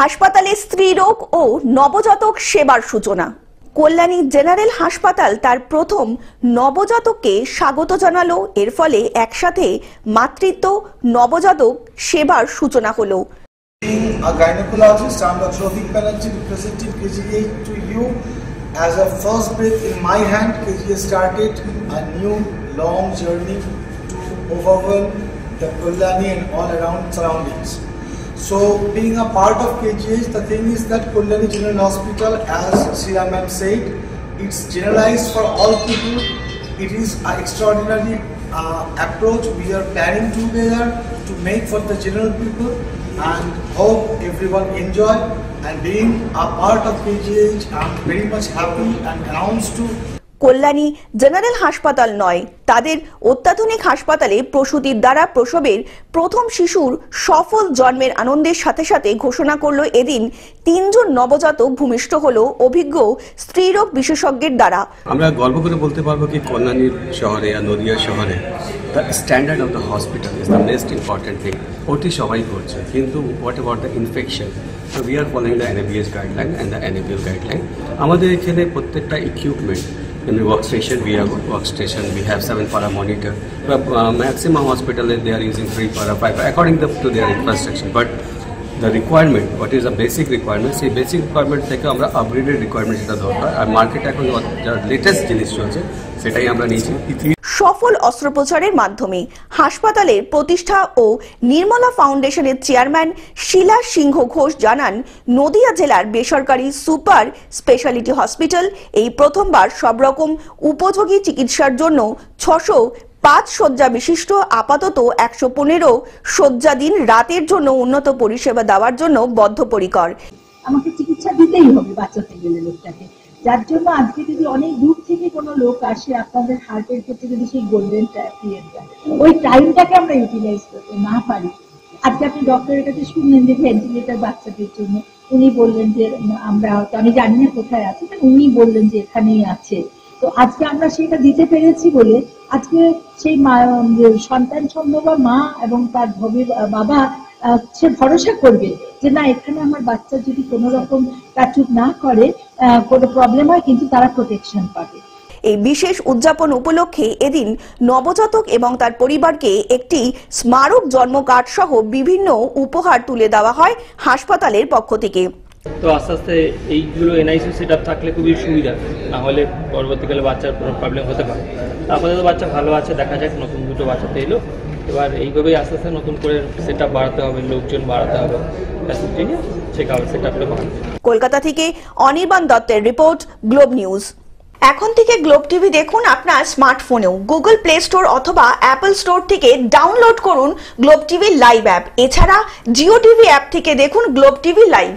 হাসপাতালে স্ত্রীরোগ ও নবজাতক সেবার সূচনা। কল্যাণী জেনারেল হাসপাতাল তার প্রথম নবজাতককে স্বাগত জানালো। এর ফলে একসাথে মাতৃত্ব নবজাতক সেবার সূচনা হলো। Being a gynecologist, I'm Trophic Banerjee representing KGA to you. As a first breath in my hand, KGA started a new long journey to overwhelm the Kallani and all around surroundings. So, being a part of KGH, the thing is that Kallani General Hospital, as Sira ma'am said, it's generalized for all people. It is an extraordinary approach we are planning together to make for the general people, and hope everyone enjoy. And being a part of KGH, I'm very much happy and announced to Kalyani general হাসপাতাল নয়, তাদের অত্যাধুনিক হাসপাতালে প্রসূতির দ্বারা প্রসবের প্রথম শিশুর সফল জন্মের আনন্দের সাথে সাথে ঘোষণা করলো এদিন 3 জন নবজাতক ভূমিষ্ঠ হলো অভিজ্ঞ স্ত্রীরোগ বিশেষজ্ঞের দ্বারা। আমরা গর্ব করে বলতে পারবো কি কল্যাণী শহরে আর নদিয়া শহরে the standard of the hospital is the most important thing. ওটি সবাই করছে, কিন্তু what about the infection? So we are following the NABH guideline and the NABL guideline. আমাদের এখানে প্রত্যেকটা equipment in the workstation, we have workstation, we have 7 para monitor. Maximum hospital they are using 3 para 5 according to their infrastructure. But the requirement, what is the basic requirement? সেই basic requirement থেকে আমরা upgraded requirement যেটা দরকার আর market এখন যা latest জিনিস চলছে সেটাই আমরা নিয়েছি। সফল অস্ত্রোপচারের মাধ্যমে হাসপাতালের প্রতিষ্ঠা ও নির্মলা ফাউন্ডেশনের চেয়ারম্যান শিলা সিংহ ঘোষ জানান, নদিয়া জেলার বেসরকারি সুপার স্পেশালিটি হসপিটাল এই প্রথমবার সব রকম উপযোগী চিকিৎসার জন্য 605 শয্যা বিশিষ্ট আপাতত 115 শয্যাধীন রাতের জন্য উন্নত পরিষেবা দেওয়ার জন্য বদ্ধপরিকর। আমাকে চিকিৎসা দিতেই হবে বাঁচাতে গেলে লোকটাকে, যার জন্য আজকে যদি অনেক দূর থেকে কোনো লোক আসে আপনাদের হার্টের ক্ষেত্রে যদি সেই গোল্ডেন পিরিয়ডটা ওই টাইমটাকে আমরা ইউটিলাইজ করতে না পারি। আজকে আপনি ডক্টরের কাছে শুনলেন যে ভেন্টিলেটর বাচ্চাদের জন্য, উনি বললেন যে আমরা হয়তো আমি জানি না কোথায় আছে, উনি বললেন যে এখানেই আছে। তো আজকে আমরা সেটা দিতে পেরেছি বলে আজকে সেই সন্তান সম্ভবা মা এবং তার বাবা সে ভরসা করবে যে না এখানে আমার বাচ্চা যদি কোনো রকম কাটুক না করে কোনো প্রবলেম হয় কিন্তু তারা প্রোটেকশন পাবে। এই বিশেষ উদযাপন উপলক্ষে এদিন নবজাতক এবং তার পরিবারকে একটি স্মারক জন্ম কার্ড সহ বিভিন্ন উপহার তুলে দেওয়া হয় হাসপাতালের পক্ষ থেকে। তো আস্তে আস্তে এইগুলো এনআইসিউ সেট আপ থাকলে খুবই সুবিধা, না হলে পরবর্তীকালে বাচ্চার কোনো প্রবলেম হতে পারে। তারপরে তো বাচ্চা ভালো আছে, দেখা যাক, নতুন দুটো বাচ্চাতে এলো, এবার এইভাবেই আস্তে আস্তে নতুন করে সেট আপ বাড়াতে হবে, লোকজন বাড়াতে হবে, সেট আপটা বাড়াতে। কলকাতা থেকে অনির্বাণ দত্তের রিপোর্ট, গ্লোব নিউজ। এখন থেকে গ্লোব টিভি দেখুন আপনার স্মার্টফোনেও। গুগল প্লে স্টোর অথবা অ্যাপল স্টোর থেকে ডাউনলোড করুন গ্লোব টিভি লাইভ অ্যাপ। এছাড়া জিও টিভি অ্যাপ থেকে দেখুন গ্লোব টিভি লাইভ।